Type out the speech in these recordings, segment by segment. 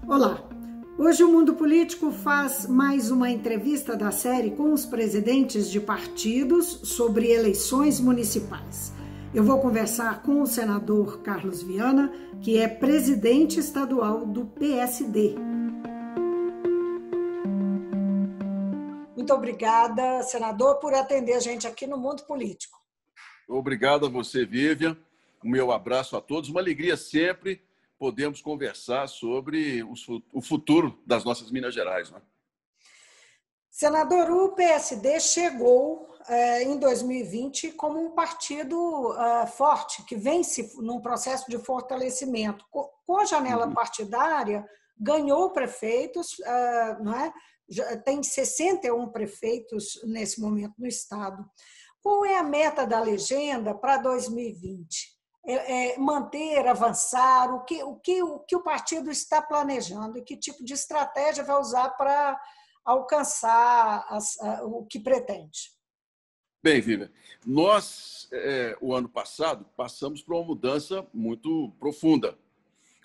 Olá! Hoje o Mundo Político faz mais uma entrevista da série com os presidentes de partidos sobre eleições municipais. Eu vou conversar com o senador Carlos Viana, que é presidente estadual do PSD. Muito obrigada, senador, por atender a gente aqui no Mundo Político. Obrigado a você, Vivian. O meu abraço a todos. Uma alegria sempre podemos conversar sobre o futuro das nossas Minas Gerais, né? Senador, o PSD chegou em 2020 como um partido forte, que vence num processo de fortalecimento. Com a janela partidária, ganhou prefeitos, não é? Tem 61 prefeitos nesse momento no Estado. Qual é a meta da legenda para 2020? Manter, avançar? O que o partido está planejando e que tipo de estratégia vai usar para alcançar o que pretende? Bem, Vivian, nós, o ano passado, passamos por uma mudança muito profunda.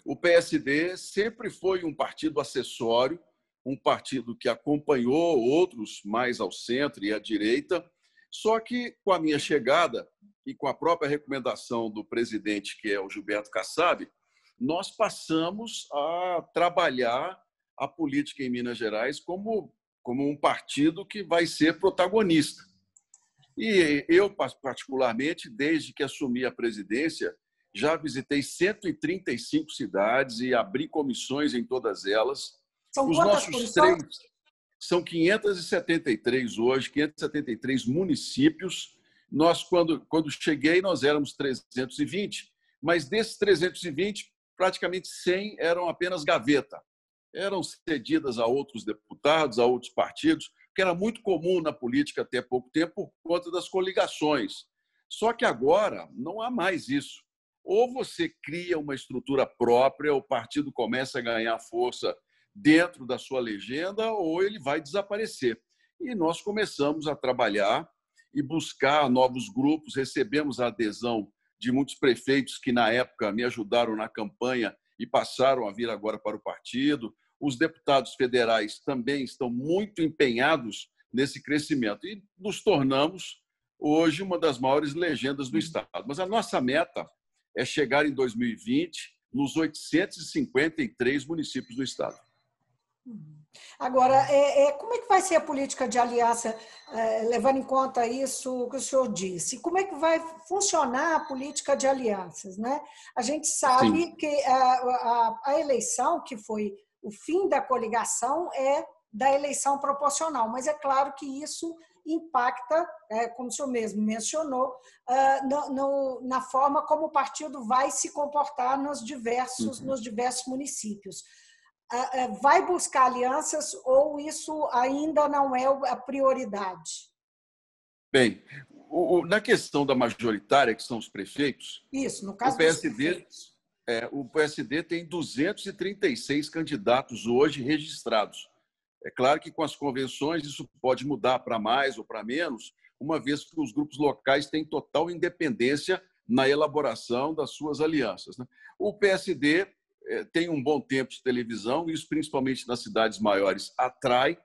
O PSD sempre foi um partido acessório, um partido que acompanhou outros mais ao centro e à direita, só que com a minha chegada e com a própria recomendação do presidente, que é o Gilberto Kassab, nós passamos a trabalhar a política em Minas Gerais como um partido que vai ser protagonista. E eu, particularmente, desde que assumi a presidência, já visitei 135 cidades e abri comissões em todas elas. São quantas comissões? São 573 hoje, 573 municípios. Nós, quando cheguei, nós éramos 320, mas desses 320, praticamente 100 eram apenas gaveta. Eram cedidas a outros deputados, a outros partidos, que era muito comum na política até pouco tempo por conta das coligações. Só que agora não há mais isso. Ou você cria uma estrutura própria, o partido começa a ganhar força dentro da sua legenda, ou ele vai desaparecer. E nós começamos a trabalhar e buscar novos grupos, recebemos a adesão de muitos prefeitos que, na época, me ajudaram na campanha e passaram a vir agora para o partido. Os deputados federais também estão muito empenhados nesse crescimento e nos tornamos, hoje, uma das maiores legendas do Estado. Mas a nossa meta é chegar em 2020 nos 853 municípios do Estado. Agora, como é que vai ser a política de aliança, levando em conta isso que o senhor disse? Como é que vai funcionar a política de alianças, né? A gente sabe Sim. que a eleição, que foi o fim da coligação, é da eleição proporcional, mas é claro que isso impacta, como o senhor mesmo mencionou, na forma como o partido vai se comportar nos diversos municípios. Vai buscar alianças ou isso ainda não é a prioridade? Bem, na questão da majoritária, que são os prefeitos, isso, no caso o PSD tem 236 candidatos hoje registrados. É claro que com as convenções isso pode mudar para mais ou para menos, uma vez que os grupos locais têm total independência na elaboração das suas alianças, né? O PSD tem um bom tempo de televisão, isso principalmente nas cidades maiores atrai,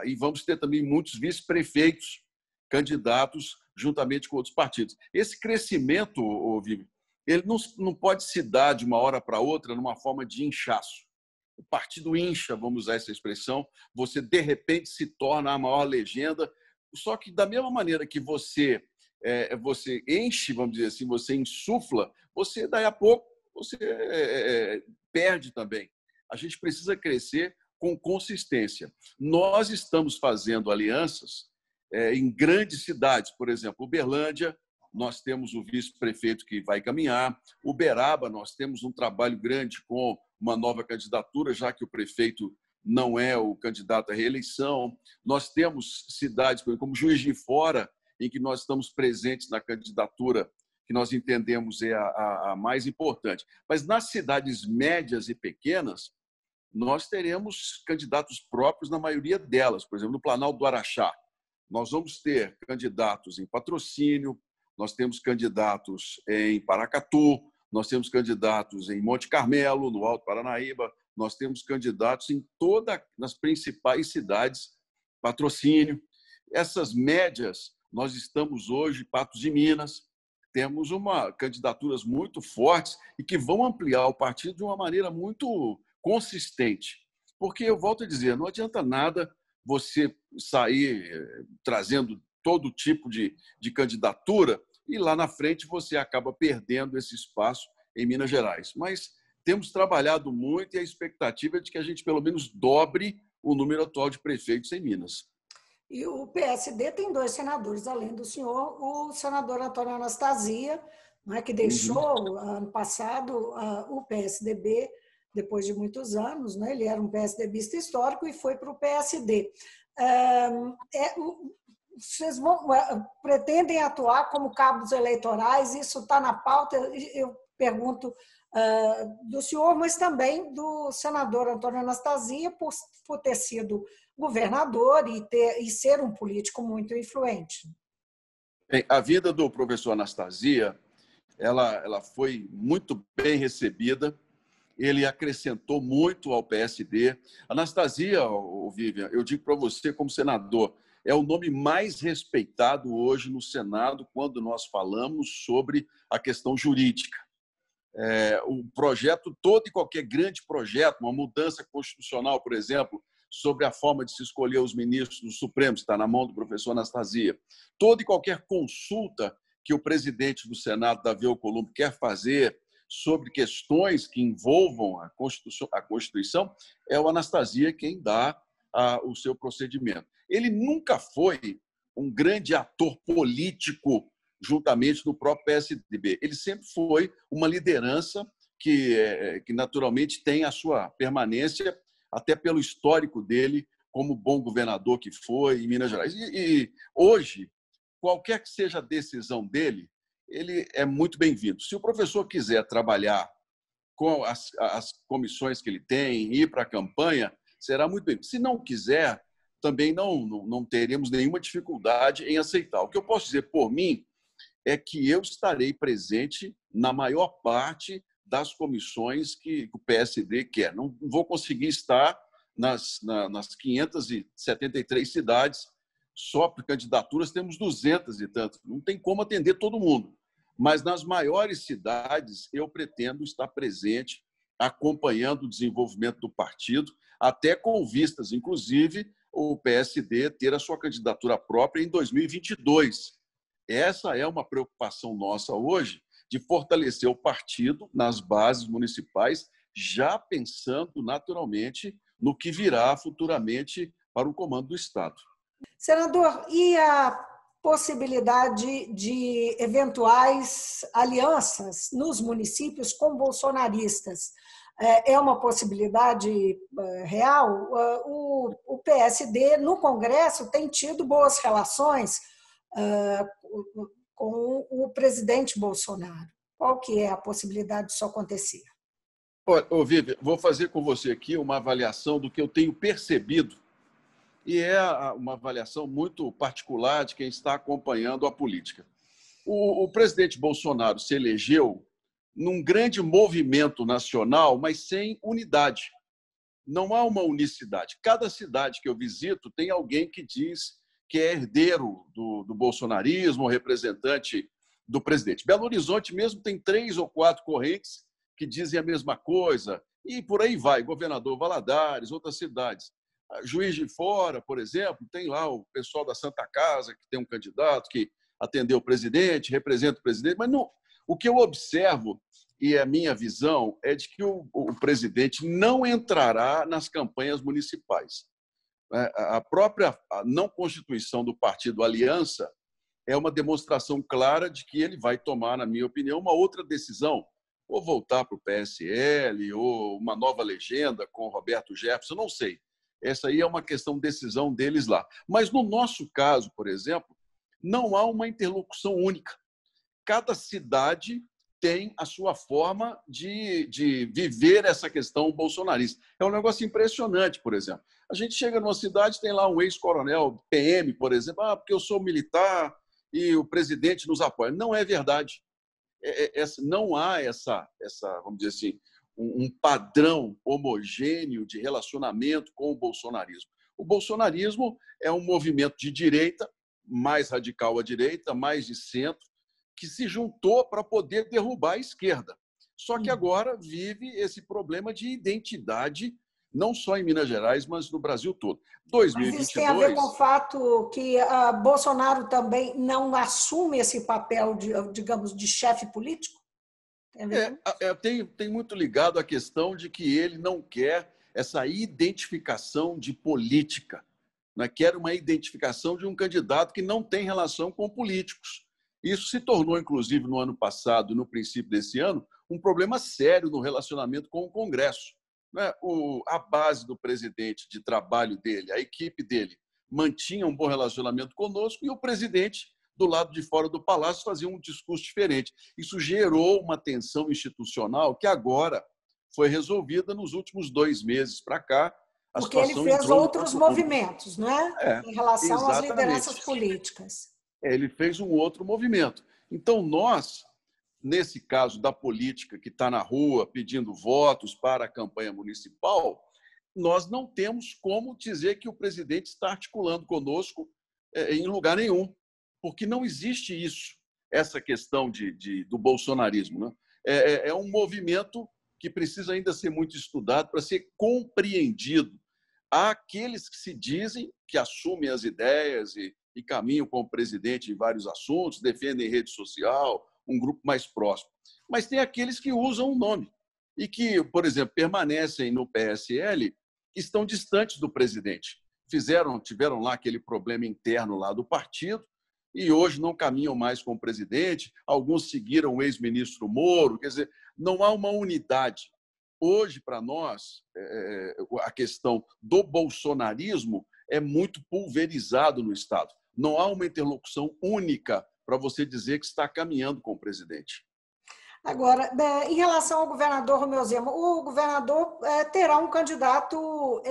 e vamos ter também muitos vice-prefeitos candidatos juntamente com outros partidos. Esse crescimento, Vivi, ele não pode se dar de uma hora para outra numa forma de inchaço. O partido incha, vamos usar essa expressão, você de repente se torna a maior legenda, só que da mesma maneira que você enche, vamos dizer assim, você insufla, você daí a pouco você perde também. A gente precisa crescer com consistência. Nós estamos fazendo alianças em grandes cidades, por exemplo, Uberlândia, nós temos o vice-prefeito que vai caminhar, Uberaba, nós temos um trabalho grande com uma nova candidatura, já que o prefeito não é o candidato à reeleição. Nós temos cidades, por exemplo, como Juiz de Fora, em que nós estamos presentes na candidatura que nós entendemos é a mais importante. Mas nas cidades médias e pequenas, nós teremos candidatos próprios na maioria delas. Por exemplo, no Planalto do Araxá, nós vamos ter candidatos em Patrocínio, nós temos candidatos em Paracatu, nós temos candidatos em Monte Carmelo, no Alto Paranaíba, nós temos candidatos em nas principais cidades, Patrocínio. Essas médias, nós estamos hoje, Patos de Minas, temos candidaturas muito fortes e que vão ampliar o partido de uma maneira muito consistente. Porque, eu volto a dizer, não adianta nada você sair trazendo todo tipo de candidatura e lá na frente você acaba perdendo esse espaço em Minas Gerais. Mas temos trabalhado muito e a expectativa é de que a gente pelo menos dobre o número atual de prefeitos em Minas. E o PSD tem 2 senadores, além do senhor, o senador Antônio Anastasia, que deixou, ano passado, o PSDB, depois de muitos anos. Ele era um PSDBista histórico e foi para o PSD. Vocês pretendem atuar como cabos eleitorais? Isso está na pauta? Eu pergunto do senhor, mas também do senador Antônio Anastasia, por ter sido governador e ser um político muito influente. Bem, a vida do professor Anastasia, ela foi muito bem recebida. Ele acrescentou muito ao PSD. Anastasia, Vivian, eu digo para você como senador, é o nome mais respeitado hoje no Senado quando nós falamos sobre a questão jurídica. O projeto, todo e qualquer grande projeto, uma mudança constitucional, por exemplo, sobre a forma de se escolher os ministros do Supremo, está na mão do professor Anastasia. Toda e qualquer consulta que o presidente do Senado, Davi Alcolumbre, quer fazer sobre questões que envolvam a Constituição, é o Anastasia quem dá o seu procedimento. Ele nunca foi um grande ator político juntamente no próprio PSDB. Ele sempre foi uma liderança que naturalmente tem a sua permanência, até pelo histórico dele como bom governador que foi em Minas Gerais. E hoje, qualquer que seja a decisão dele, ele é muito bem-vindo. Se o professor quiser trabalhar com as comissões que ele tem, ir para a campanha, será muito bem-vindo. Se não quiser, também não teremos nenhuma dificuldade em aceitar. O que eu posso dizer por mim é que eu estarei presente na maior parte das comissões que o PSD quer. Não vou conseguir estar nas 573 cidades, só por candidaturas temos 200 e tantos. Não tem como atender todo mundo. Mas nas maiores cidades eu pretendo estar presente, acompanhando o desenvolvimento do partido, até com vistas, inclusive, o PSD ter a sua candidatura própria em 2022. Essa é uma preocupação nossa hoje, de fortalecer o partido nas bases municipais, já pensando naturalmente no que virá futuramente para o comando do Estado. Senador, e a possibilidade de eventuais alianças nos municípios com bolsonaristas? É uma possibilidade real? O PSD, no Congresso, tem tido boas relações com o presidente Bolsonaro. Qual que é a possibilidade disso acontecer? Olha, Vivi, vou fazer com você aqui uma avaliação do que eu tenho percebido, e é uma avaliação muito particular de quem está acompanhando a política. O presidente Bolsonaro se elegeu num grande movimento nacional, mas sem unidade. Não há uma unicidade. Cada cidade que eu visito tem alguém que diz que é herdeiro do bolsonarismo, representante do presidente. Belo Horizonte mesmo tem 3 ou 4 correntes que dizem a mesma coisa, e por aí vai, Governador Valadares, outras cidades. Juiz de Fora, por exemplo, tem lá o pessoal da Santa Casa, que tem um candidato que atendeu o presidente, representa o presidente, mas não, o que eu observo, e a minha visão, é de que o presidente não entrará nas campanhas municipais. A própria não constituição do partido Aliança é uma demonstração clara de que ele vai tomar, na minha opinião, uma outra decisão, ou voltar para o PSL, ou uma nova legenda com Roberto Jefferson, não sei. Essa aí é uma questão de decisão deles lá. Mas, no nosso caso, por exemplo, não há uma interlocução única. Cada cidade tem a sua forma de viver essa questão bolsonarista. É um negócio impressionante, por exemplo. A gente chega numa cidade, tem lá um ex-coronel PM, por exemplo, porque eu sou militar e o presidente nos apoia. Não é verdade. Não há essa, vamos dizer assim, um padrão homogêneo de relacionamento com o bolsonarismo. O bolsonarismo é um movimento de direita, mais radical à direita, mais de centro, que se juntou para poder derrubar a esquerda. Só que agora vive esse problema de identidade, não só em Minas Gerais, mas no Brasil todo. Mas isso tem a ver com o fato que Bolsonaro também não assume esse papel, digamos, de chefe político? Tem muito ligado à questão de que ele não quer essa identificação de política, né? Quer uma identificação de um candidato que não tem relação com políticos. Isso se tornou, inclusive, no ano passado, no princípio desse ano, um problema sério no relacionamento com o Congresso. Né? A base do presidente de trabalho dele, a equipe dele, mantinha um bom relacionamento conosco e o presidente, do lado de fora do palácio, fazia um discurso diferente. Isso gerou uma tensão institucional que agora foi resolvida nos últimos 2 meses para cá. Porque ele fez outros movimentos, não é? Em relação às lideranças políticas. Ele fez um outro movimento. Então, nós, nesse caso da política que está na rua pedindo votos para a campanha municipal, nós não temos como dizer que o presidente está articulando conosco em lugar nenhum, porque não existe isso, essa questão do bolsonarismo. Né? É um movimento que precisa ainda ser muito estudado para ser compreendido. Há aqueles que se dizem que assumem as ideias e caminham com o presidente em vários assuntos, defendem rede social, um grupo mais próximo. Mas tem aqueles que usam o nome e que, por exemplo, permanecem no PSL, estão distantes do presidente. Tiveram lá aquele problema interno lá do partido e hoje não caminham mais com o presidente. Alguns seguiram o ex-ministro Moro. Quer dizer, não há uma unidade. Hoje, para nós, a questão do bolsonarismo é muito pulverizado no Estado. Não há uma interlocução única para você dizer que está caminhando com o presidente. Agora, em relação ao governador Romeu Zema, o governador terá um candidato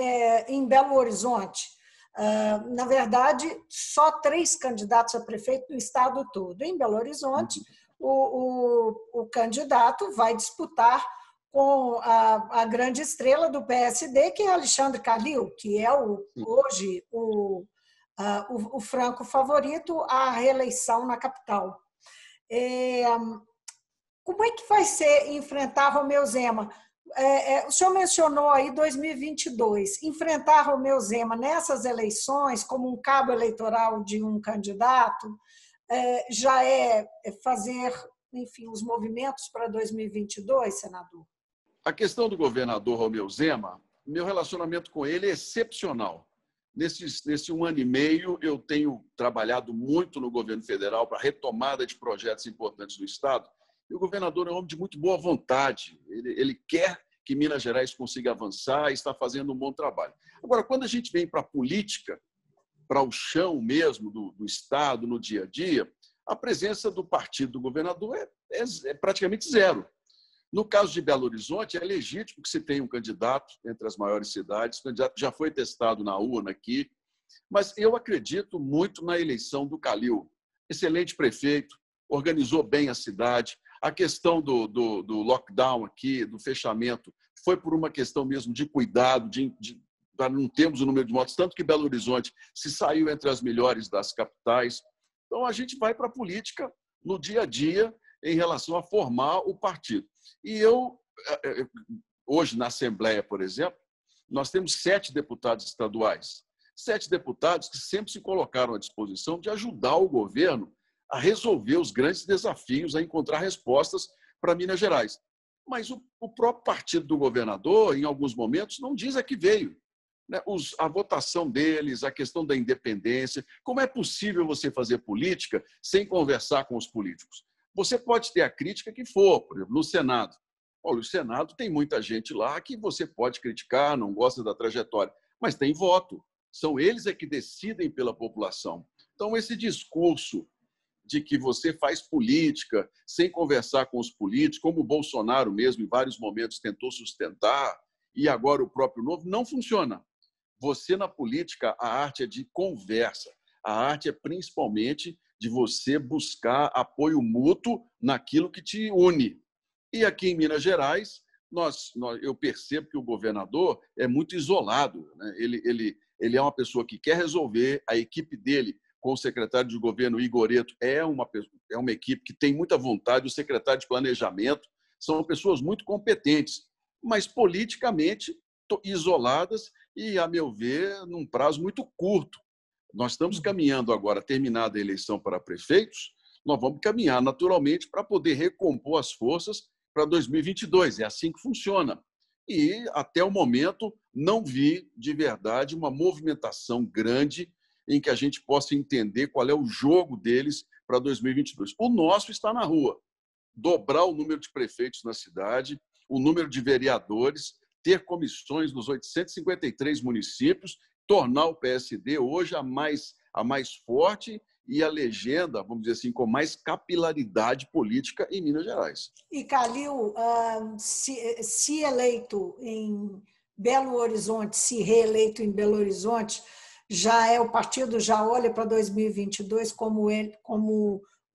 em Belo Horizonte. Na verdade, só 3 candidatos a prefeito no estado todo. Em Belo Horizonte, o candidato vai disputar com a grande estrela do PSD, que é Alexandre Calil, que é hoje o franco favorito à reeleição na capital. Como é que vai ser enfrentar Romeu Zema? O senhor mencionou aí 2022. Enfrentar Romeu Zema nessas eleições, como um cabo eleitoral de um candidato, já é fazer, enfim, os movimentos para 2022, senador? A questão do governador Romeu Zema, meu relacionamento com ele é excepcional. Nesse 1 ano e meio, eu tenho trabalhado muito no governo federal para a retomada de projetos importantes do Estado. E o governador é um homem de muito boa vontade. Ele quer que Minas Gerais consiga avançar e está fazendo um bom trabalho. Agora, quando a gente vem para a política, para o chão mesmo do Estado, no dia a dia, a presença do partido do governador é praticamente zero. No caso de Belo Horizonte, é legítimo que se tenha um candidato entre as maiores cidades. O candidato já foi testado na urna aqui. Mas eu acredito muito na eleição do Calil. Excelente prefeito, organizou bem a cidade. A questão do lockdown aqui, do fechamento, foi por uma questão mesmo de cuidado, para não termos o número de mortes, tanto que Belo Horizonte se saiu entre as melhores das capitais. Então, a gente vai para a política no dia a dia em relação a formar o partido. E hoje, na Assembleia, por exemplo, nós temos 7 deputados estaduais. 7 deputados que sempre se colocaram à disposição de ajudar o governo a resolver os grandes desafios, a encontrar respostas para Minas Gerais. Mas o próprio partido do governador, em alguns momentos, não diz a que veio. Né? A votação deles, a questão da independência. Como é possível você fazer política sem conversar com os políticos? Você pode ter a crítica que for, por exemplo, no Senado. Olha, o Senado tem muita gente lá que você pode criticar, não gosta da trajetória, mas tem voto. São eles que decidem pela população. Então, esse discurso de que você faz política sem conversar com os políticos, como o Bolsonaro mesmo, em vários momentos, tentou sustentar, e agora o próprio Novo, não funciona. Você, na política, a arte é de conversa. A arte é principalmente de você buscar apoio mútuo naquilo que te une. E aqui em Minas Gerais, eu percebo que o governador é muito isolado, né? Ele é uma pessoa que quer resolver, a equipe dele, com o secretário de governo, Igoreto, é uma equipe que tem muita vontade, o secretário de planejamento, são pessoas muito competentes, mas politicamente isoladas e, a meu ver, num prazo muito curto. Nós estamos caminhando agora, terminada a eleição para prefeitos, nós vamos caminhar naturalmente para poder recompor as forças para 2022. É assim que funciona. E, até o momento, não vi, de verdade, uma movimentação grande em que a gente possa entender qual é o jogo deles para 2022. O nosso está na rua. Dobrar o número de prefeitos na cidade, o número de vereadores, ter comissões nos 853 municípios, tornar o PSD hoje a mais forte e a legenda, vamos dizer assim, com mais capilaridade política em Minas Gerais. E Calil, se eleito em Belo Horizonte, se reeleito em Belo Horizonte, o partido já olha para 2022 como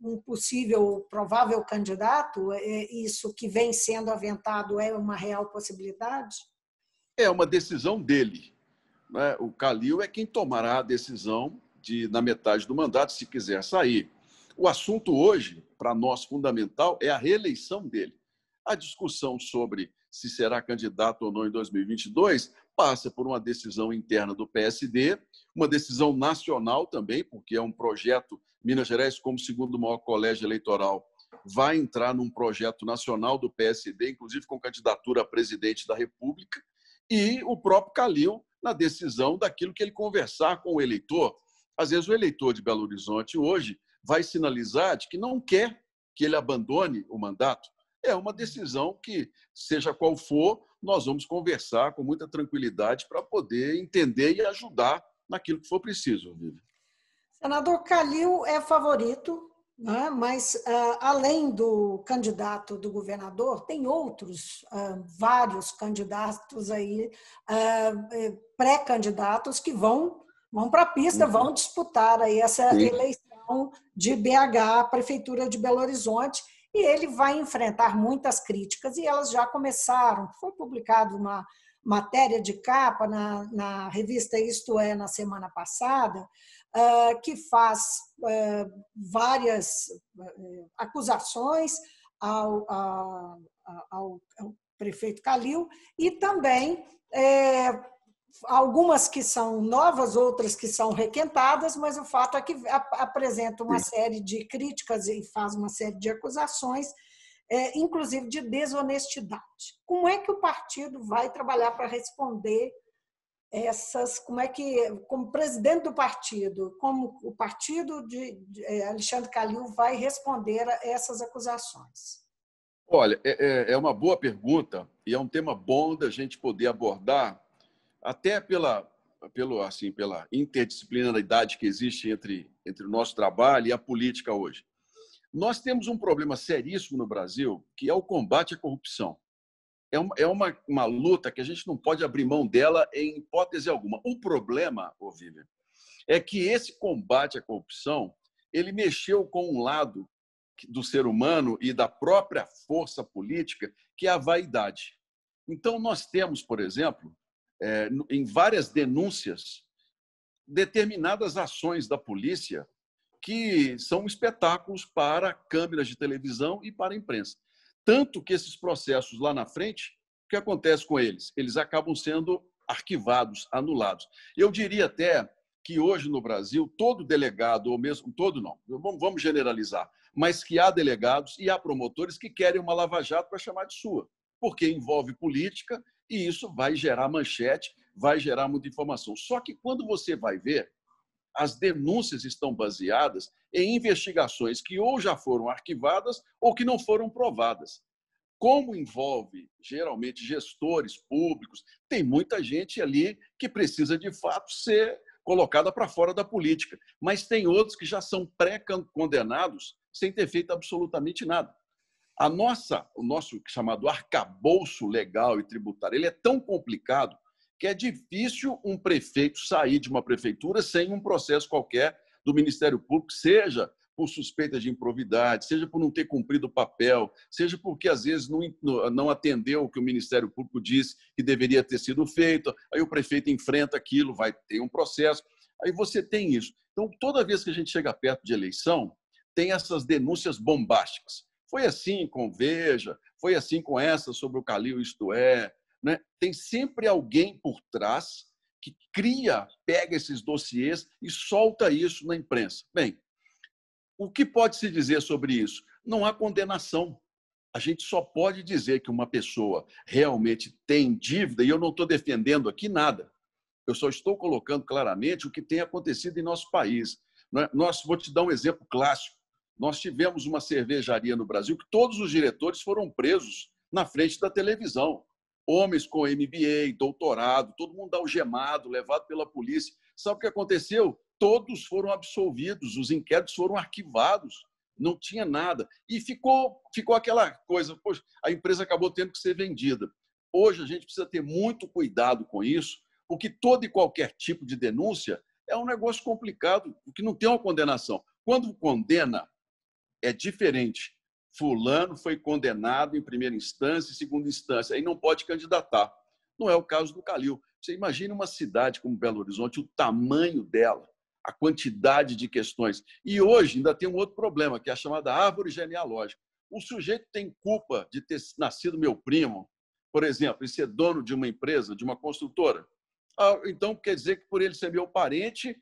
um possível, provável candidato? Isso que vem sendo aventado é uma real possibilidade? É uma decisão dele, né? O Calil é quem tomará a decisão na metade do mandato, se quiser sair. O assunto hoje, para nós, fundamental, é a reeleição dele. A discussão sobre se será candidato ou não em 2022 passa por uma decisão interna do PSD, uma decisão nacional também, porque é um projeto, Minas Gerais, como segundo maior colégio eleitoral, vai entrar num projeto nacional do PSD, inclusive com candidatura a presidente da República, e o próprio Calil na decisão daquilo que ele conversar com o eleitor. Às vezes, o eleitor de Belo Horizonte hoje vai sinalizar de que não quer que ele abandone o mandato. É uma decisão que, seja qual for, nós vamos conversar com muita tranquilidade para poder entender e ajudar naquilo que for preciso, Vivi. Senador Calil é favorito, né? Mas, além do candidato do governador, tem outros, vários candidatos aí, pré-candidatos que vão para a pista, vão disputar aí essa eleição de BH, a Prefeitura de Belo Horizonte, e ele vai enfrentar muitas críticas, e elas já começaram. Foi publicada uma matéria de capa na revista Isto É, na semana passada, que faz várias acusações ao prefeito Calil e também algumas que são novas, outras que são requentadas, mas o fato é que apresenta uma série de críticas e faz uma série de acusações, inclusive de desonestidade. Como é que o partido vai trabalhar para responder essas, como presidente do partido, como o partido de Alexandre Calil vai responder a essas acusações? Olha, é uma boa pergunta e é um tema bom da gente poder abordar, até pela interdisciplinaridade que existe entre o nosso trabalho e a política hoje. Nós temos um problema seríssimo no Brasil, que é o combate à corrupção. É uma luta que a gente não pode abrir mão dela em hipótese alguma. O problema, Vivian, é que esse combate à corrupção ele mexeu com um lado do ser humano e da própria força política, que é a vaidade. Então, nós temos, por exemplo, em várias denúncias, determinadas ações da polícia que são espetáculos para câmeras de televisão e para a imprensa. Tanto que esses processos lá na frente, o que acontece com eles? Eles acabam sendo arquivados, anulados. Eu diria até que hoje no Brasil, todo delegado, ou mesmo todo não, vamos generalizar, mas que há delegados e há promotores que querem uma lava-jato para chamar de sua, porque envolve política e isso vai gerar manchete, vai gerar muita informação. Só que quando você vai ver, as denúncias estão baseadas em investigações que ou já foram arquivadas ou que não foram provadas. Como envolve, geralmente, gestores públicos, tem muita gente ali que precisa, de fato, ser colocada para fora da política. Mas tem outros que já são pré-condenados sem ter feito absolutamente nada. O nosso chamado arcabouço legal e tributário, ele é tão complicado que é difícil um prefeito sair de uma prefeitura sem um processo qualquer do Ministério Público, seja por suspeita de improbidade, seja por não ter cumprido o papel, seja porque, às vezes, não atendeu o que o Ministério Público disse que deveria ter sido feito, aí o prefeito enfrenta aquilo, vai ter um processo. Aí você tem isso. Então, toda vez que a gente chega perto de eleição, tem essas denúncias bombásticas. Foi assim com Veja, foi assim com essa sobre o Calil Isto É, né? Tem sempre alguém por trás que pega esses dossiês e solta isso na imprensa. Bem, o que pode se dizer sobre isso? Não há condenação. A gente só pode dizer que uma pessoa realmente tem dívida, e eu não estou defendendo aqui nada. Eu só estou colocando claramente o que tem acontecido em nosso país. Vou te dar um exemplo clássico. Nós tivemos uma cervejaria no Brasil que todos os diretores foram presos na frente da televisão. Homens com MBA, doutorado, todo mundo algemado, levado pela polícia. Sabe o que aconteceu? Todos foram absolvidos, os inquéritos foram arquivados, não tinha nada. E ficou aquela coisa, poxa, a empresa acabou tendo que ser vendida. Hoje a gente precisa ter muito cuidado com isso, porque todo e qualquer tipo de denúncia é um negócio complicado, que não tem uma condenação. Quando condena, é diferente. Fulano foi condenado em primeira instância e segunda instância, aí não pode candidatar. Não é o caso do Calil. Você imagina uma cidade como Belo Horizonte, o tamanho dela, a quantidade de questões. E hoje ainda tem um outro problema, que é a chamada árvore genealógica. O sujeito tem culpa de ter nascido meu primo, por exemplo, e ser dono de uma empresa, de uma construtora. Então, quer dizer que por ele ser meu parente,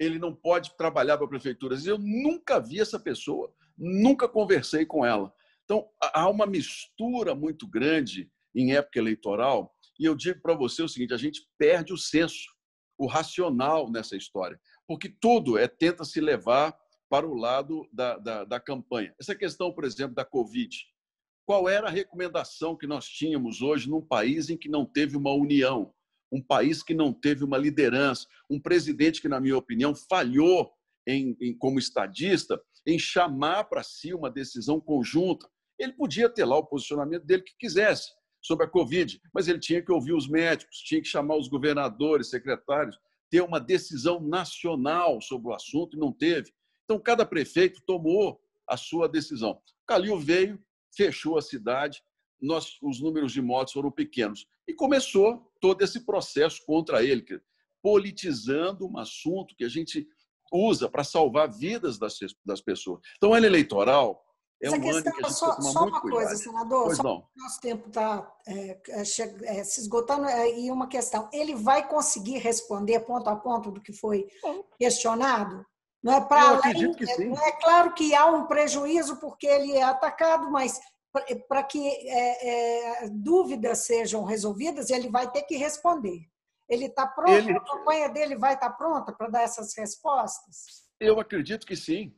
ele não pode trabalhar para a prefeitura. Eu nunca vi essa pessoa, nunca conversei com ela. Então, há uma mistura muito grande em época eleitoral, e eu digo para você o seguinte, a gente perde o senso, o racional nessa história, porque tudo tenta se levar para o lado da campanha. Essa questão, por exemplo, da Covid. Qual era a recomendação que nós tínhamos hoje num país em que não teve uma união, um país que não teve uma liderança, um presidente que, na minha opinião, falhou como estadista em chamar para si uma decisão conjunta? Ele podia ter lá o posicionamento dele que quisesse sobre a Covid, mas ele tinha que ouvir os médicos, tinha que chamar os governadores, secretários, ter uma decisão nacional sobre o assunto e não teve. Então, cada prefeito tomou a sua decisão. Calil veio, fechou a cidade, os números de mortes foram pequenos. E começou todo esse processo contra ele, politizando um assunto que a gente usa para salvar vidas das pessoas. Então, ano eleitoral é Essa um ano questão em que a é gente precisa tomar só muito uma coisa, cuidado. senador, Pois só não. que o nosso tempo está se esgotando, e uma questão, ele vai conseguir responder ponto a ponto do que foi questionado? Não é para Eu além, acredito que sim. não é claro que há um prejuízo porque ele é atacado, mas para que dúvidas sejam resolvidas, ele vai ter que responder. Ele está pronto? A campanha dele vai estar pronta para dar essas respostas? Eu acredito que sim.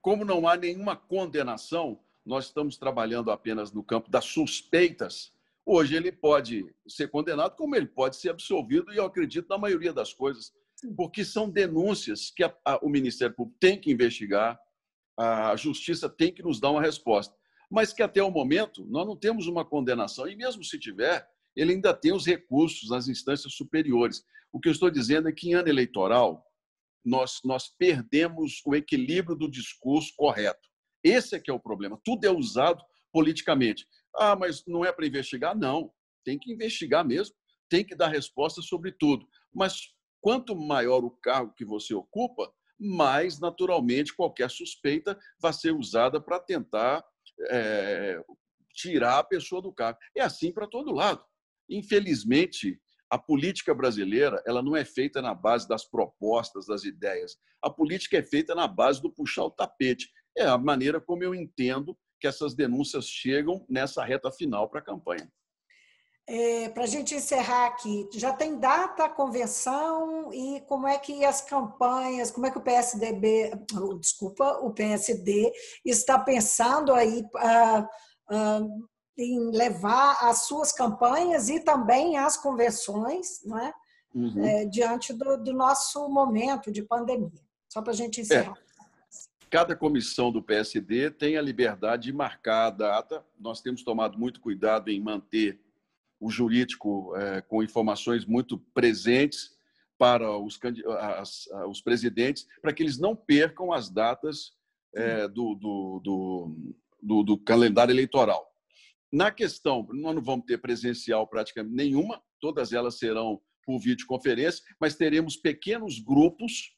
Como não há nenhuma condenação, nós estamos trabalhando apenas no campo das suspeitas. Hoje ele pode ser condenado, como ele pode ser absolvido, e eu acredito na maioria das coisas, porque são denúncias que o Ministério Público tem que investigar, a Justiça tem que nos dar uma resposta. Mas que até o momento nós não temos uma condenação, e mesmo se tiver, ele ainda tem os recursos nas instâncias superiores. O que eu estou dizendo é que em ano eleitoral, nós perdemos o equilíbrio do discurso correto. Esse é que é o problema. Tudo é usado politicamente. Mas não é para investigar? Não. Tem que investigar mesmo. Tem que dar resposta sobre tudo. Mas quanto maior o cargo que você ocupa, mais, naturalmente, qualquer suspeita vai ser usada para tentar tirar a pessoa do cargo. É assim para todo lado. Infelizmente, a política brasileira ela não é feita na base das propostas, das ideias. A política é feita na base do puxar o tapete. É a maneira como eu entendo que essas denúncias chegam nessa reta final para a campanha. Para a gente encerrar aqui, já tem data a convenção e como é que as campanhas, como é que o o PSD está pensando aí em levar as suas campanhas e também as convenções, não é? Diante do nosso momento de pandemia. Só para a gente encerrar. Cada comissão do PSD tem a liberdade de marcar a data. Nós temos tomado muito cuidado em manter o jurídico com informações muito presentes para os presidentes, para que eles não percam as datas do calendário eleitoral. Na questão, nós não vamos ter presencial praticamente nenhuma, todas elas serão por videoconferência, mas teremos pequenos grupos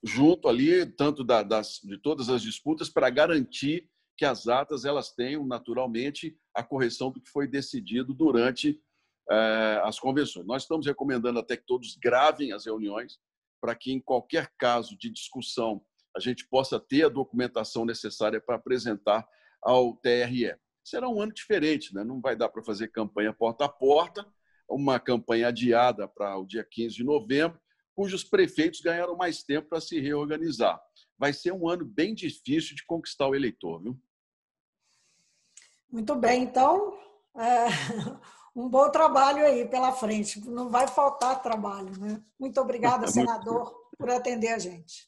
junto ali, tanto de todas as disputas, para garantir que as atas elas tenham, naturalmente, a correção do que foi decidido durante as convenções. Nós estamos recomendando até que todos gravem as reuniões, para que, em qualquer caso de discussão, a gente possa ter a documentação necessária para apresentar ao TRE. Será um ano diferente, né? Não vai dar para fazer campanha porta a porta, uma campanha adiada para o dia 15 de novembro, cujos prefeitos ganharam mais tempo para se reorganizar. Vai ser um ano bem difícil de conquistar o eleitor, viu? Muito bem, então, um bom trabalho aí pela frente. Não vai faltar trabalho, né? Muito obrigada, senador, por atender a gente.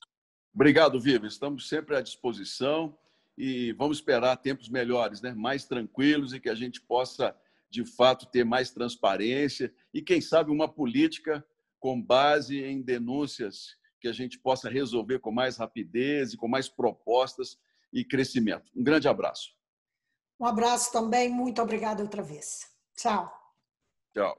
Obrigado, Viva. Estamos sempre à disposição e vamos esperar tempos melhores, né? Mais tranquilos e que a gente possa, de fato, ter mais transparência e, quem sabe, uma política com base em denúncias que a gente possa resolver com mais rapidez e com mais propostas e crescimento. Um grande abraço. Um abraço também. Muito obrigada outra vez. Tchau. Tchau.